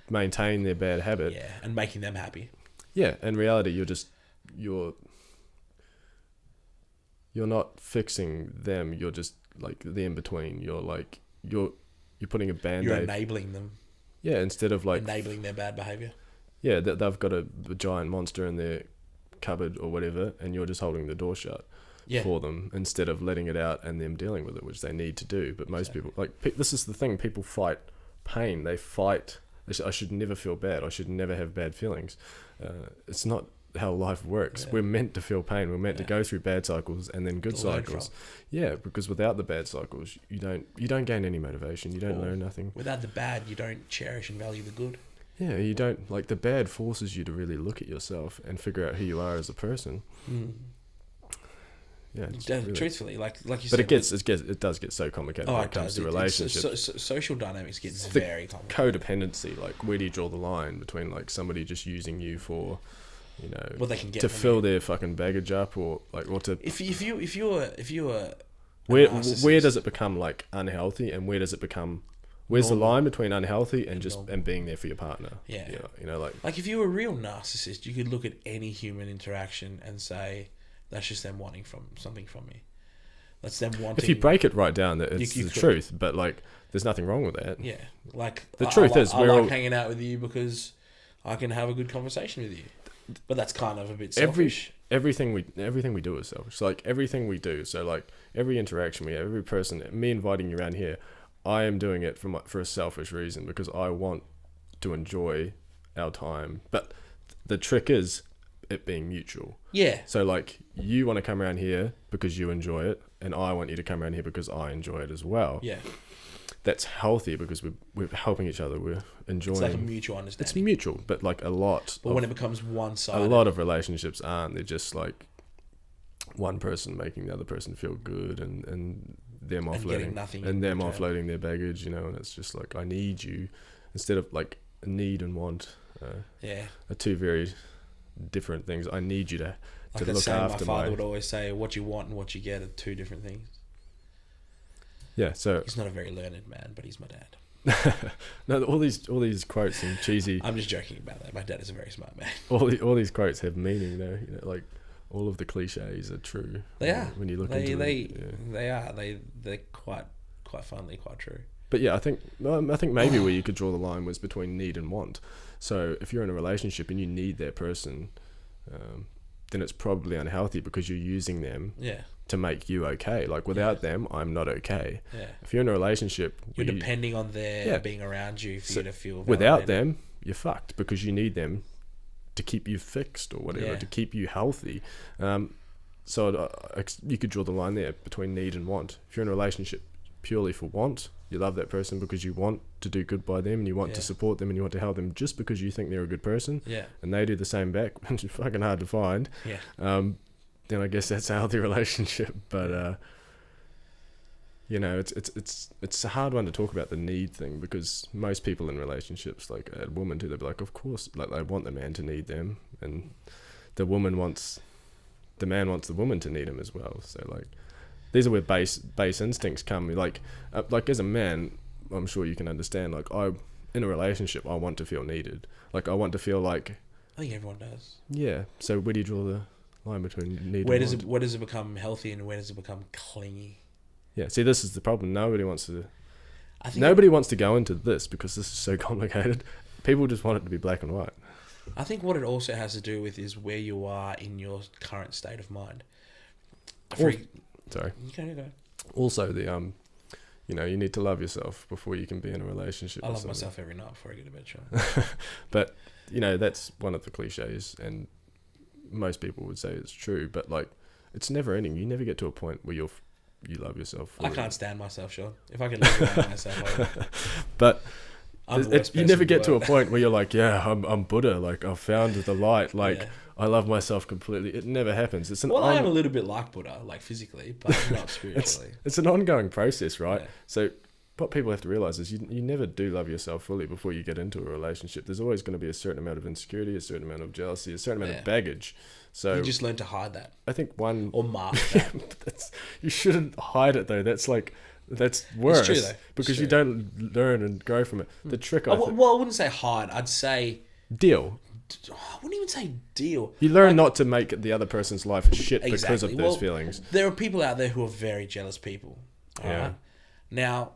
maintain their bad habit. Yeah, and making them happy. Yeah, in reality, you're not fixing them. You're just like the in between. You're like you're putting a band-aid. You're enabling them. Yeah, instead of like enabling their bad behavior. Yeah, they've got a giant monster in their cupboard or whatever, and you're just holding the door shut for them instead of letting it out and them dealing with it, which they need to do. But most people, like, this is the thing, people fight pain. They fight, I should never feel bad. I should never have bad feelings. It's not how life works. We're meant to feel pain. We're meant to go through bad cycles and then good cycles. Yeah, because without the bad cycles, you don't gain any motivation. You don't learn nothing. Without the bad, you don't cherish and value the good. Yeah, you don't, like, the bad forces you to really look at yourself and figure out who you are as a person. Yeah, really. Truthfully, like you but said, it does get so complicated when it comes to relationships. Social dynamics gets The very complicated. Codependency, like, where do you draw the line between like somebody just using you for, you know, what they can get to from fill you. their fucking baggage up, or to If you were where does it become like unhealthy, and where does it become? Where's Normal. the line between unhealthy and Normal. and being there for your partner? Yeah. You know, like if you were a real narcissist, you could look at any human interaction and say, that's just them wanting something from me. That's them wanting. if you break it right down, that it's you the could. truth. But like, there's nothing wrong with that. Yeah, like The truth is, I we're like all hanging out with you because I can have a good conversation with you. But that's kind of a bit selfish. Everything we do is selfish. Like everything we do. So like every interaction we have, every person, me inviting you around here, I am doing it for a selfish reason because I want to enjoy our time. But the trick is it being mutual. Yeah. So like you want to come around here because you enjoy it, and I want you to come around here because I enjoy it as well. Yeah. That's healthy because we're helping each other. We're enjoying. It's like a mutual understanding. It's mutual, but like a lot. But when it becomes one-sided, a lot of relationships aren't. They're just like one person making the other person feel good, and them offloading nothing and in them return. offloading their baggage, you know. And it's just like, I need you, instead of like need and want. Are two very different things. I need you to like look after my father would always say, what you want and what you get are two different things. Yeah, so He's not a very learned man, but he's my dad. no, all these quotes and cheesy. I'm just joking about that. My dad is a very smart man. all these quotes have meaning, though. You know, like all of the cliches are true. They are. When you look into them. They are. They're quite funnily quite true. But yeah, I think maybe where you could draw the line was between need and want. So if you're in a relationship and you need that person, then it's probably unhealthy because you're using them to make you okay. Like without them, I'm not okay. Yeah. If you're in a relationship, You're depending on their being around you for you to feel validated. Without them, you're fucked because you need them to keep you fixed or whatever, Yeah. to keep you healthy. So you could draw the line there between need and want. If you're in a relationship purely for want, you love that person because you want to do good by them and you want to support them and you want to help them just because you think they're a good person, and they do the same back, which is fucking hard to find, then I guess that's a healthy relationship. But you know, it's a hard one to talk about, the need thing, because most people in relationships, like a woman too, they'll be like, of course, like they want the man to need them, and the man wants the woman to need him as well. So like, these are where base instincts come. Like as a man, I'm sure you can understand. Like in a relationship, I want to feel needed. Like I want to feel like. I think everyone does. Yeah. So where do you draw the line between need? Where and does want? where does it become healthy and where does it become clingy? Yeah. See, this is the problem. Nobody wants to go into this because this is so complicated. People just want it to be black and white. I think what it also has to do with is where you are in your current state of mind. Sorry. You go. Also, you know, you need to love yourself before you can be in a relationship. I love myself every night before I go to bed, Sean. But, you know, that's one of the cliches, and most people would say it's true. But like, it's never ending. You never get to a point where you love yourself fully. I can't stand myself, Sean. If I could live without myself, I would. But you never get to a world. point where you're like, yeah, I'm Buddha. Like I've found the light. Like I love myself completely. It never happens. It's I am a little bit like Buddha, like physically, but not spiritually. It's an ongoing process, right? Yeah. So what people have to realize is you never do love yourself fully before you get into a relationship. There's always going to be a certain amount of insecurity, a certain amount of jealousy, a certain amount of baggage. So you just learn to hide that. I think one or mask that. You shouldn't hide it though. That's worse. It's true, though. Because you don't learn and grow from it. The trick, I wouldn't say hide. I'd say deal. I wouldn't even say deal. You learn not to make the other person's life shit because of those feelings. There are people out there who are very jealous people. Right? Now,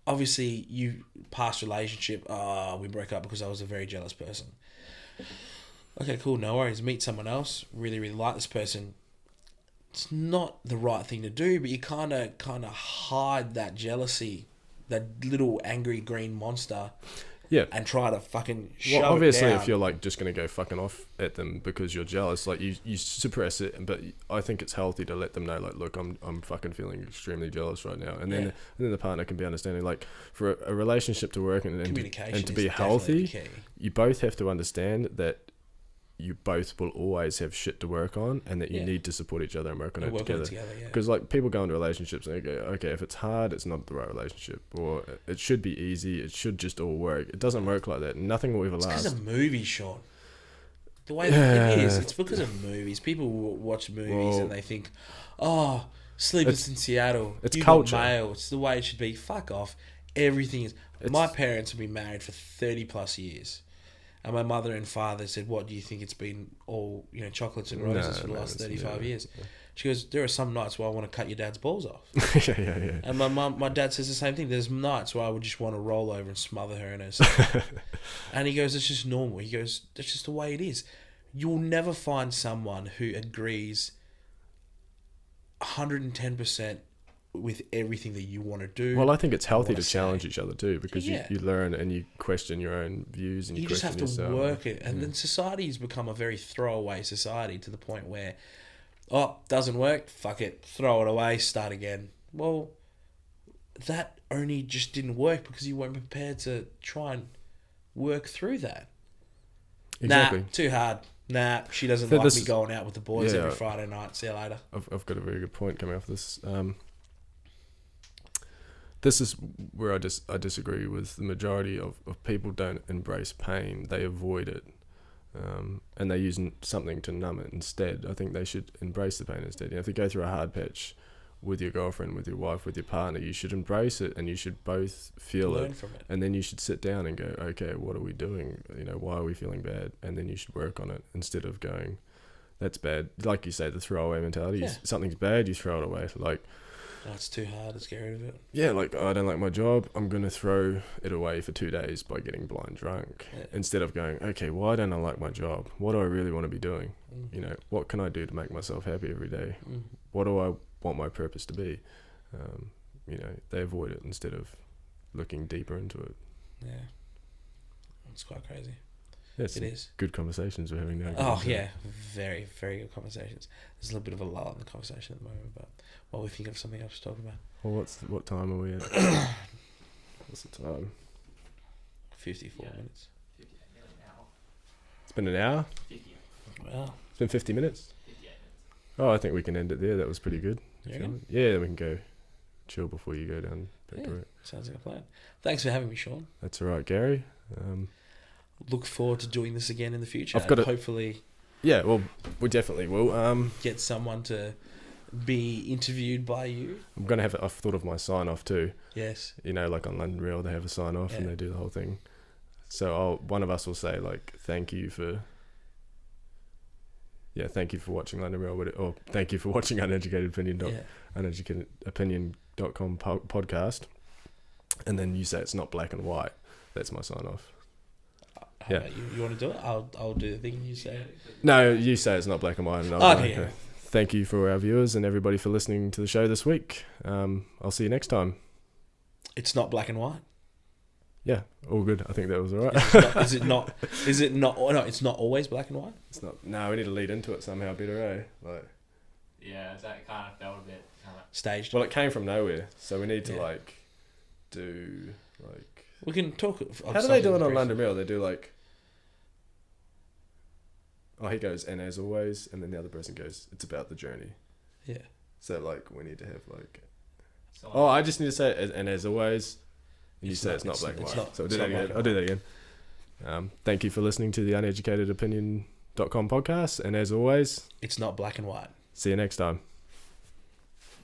obviously, you past relationship. We broke up because I was a very jealous person. Okay, cool. No worries. Meet someone else. Really, really like this person. It's not the right thing to do, but you kind of hide that jealousy, that little angry green monster. Yeah. And try to fucking shove obviously, it down. if you're like just going to go fucking off at them because you're jealous, like you suppress it, but I think it's healthy to let them know, like, look, I'm fucking feeling extremely jealous right now, and then the partner can be understanding. Like for a relationship to work and to be healthy, you both have to understand that you both will always have shit to work on, and that you need to support each other and work on it together. Because like people go into relationships and they go, okay, if it's hard, it's not the right relationship, or it should be easy, it should just all work. It doesn't work like that. Nothing will ever last. It's because of movies, Sean. The way that it is, it's because of movies. People watch movies and they think, oh, Sleepless in Seattle. It's culture. Mail. It's the way it should be. Fuck off. Everything is. My parents have been married for 30 plus years. And my mother and father said, what do you think it's been all, chocolates and roses for the last 35 years? She goes, there are some nights where I want to cut your dad's balls off. yeah. And my dad says the same thing. There's nights where I would just want to roll over and smother her in her stomach. And he goes, it's just normal. He goes, that's just the way it is. You'll never find someone who agrees 110% with everything that you want to do. Well, I think it's healthy to challenge each other too, because you learn and you question your own views and you just have to yourself. work it. And then society has become a very throwaway society to the point where, doesn't work, fuck it, throw it away, start again. Well, that only just didn't work because you weren't prepared to try and work through that. Exactly. Nah, too hard. Nah, she doesn't like me going out with the boys every Friday night. See you later. I've got a very good point coming off this. This is where I disagree with the majority of people. Don't embrace pain. They avoid it. And they use something to numb it instead. I think they should embrace the pain instead. If you go through a hard patch with your girlfriend, with your wife, with your partner, you should embrace it and you should both feel it. From it. And then you should sit down and go, okay, what are we doing? Why are we feeling bad? And then you should work on it instead of going, that's bad. Like you say, the throwaway mentality. Yeah. Something's bad, you throw it away. Like, it's too hard, let's get rid of it. Yeah, like, I don't like my job, I'm going to throw it away for 2 days by getting blind drunk. Yeah. Instead of going, okay, why don't I like my job? What do I really want to be doing? What can I do to make myself happy every day? What do I want my purpose to be? They avoid it instead of looking deeper into it. Yeah. It's quite crazy. Yes, It is. good conversations we're having now. Oh, yeah. Very, very good conversations. There's a little bit of a lull in the conversation at the moment, but while we think of something else to talk about. Well, what time are we at? What's the time? 54 minutes. It's been an hour? Well, It's been 50 minutes? Oh, I think we can end it there. That was pretty good. Yeah, we can go chill before you go down. Sounds like a plan. Thanks for having me, Sean. That's all right, Gary. Look forward to doing this again in the future. Hopefully... Yeah, well, we definitely will. Get someone to be interviewed by you. I'm going to have... I've thought of my sign-off too. Yes. You know, like on London Real, they have a sign-off and they do the whole thing. So one of us will say, like, thank you for watching London Real, or thank you for watching uneducatedopinion.com podcast. And then you say it's not black and white. That's my sign-off. How about you? You want to do it? I'll do the thing you say. No, you say it's not black and white. And Okay. Thank you for our viewers and everybody for listening to the show this week. I'll see you next time. It's not black and white. Yeah, all good. I think that was all right. Is it not? No, it's not always black and white. It's not. No, we need to lead into it somehow better, eh? Like. Yeah, that kind of felt a bit staged. Well, it came from nowhere, so we need to do like. We can talk. How do they do it on London Real? They do like. Oh, he goes, and as always, and then the other person goes, it's about the journey. Yeah. So like we need to have like. Oh, I just need to say it, and as always. And you say it's not black and white. So I'll do that again. I'll do that again. Thank you for listening to the uneducatedopinion.com podcast. And as always, it's not black and white. See you next time.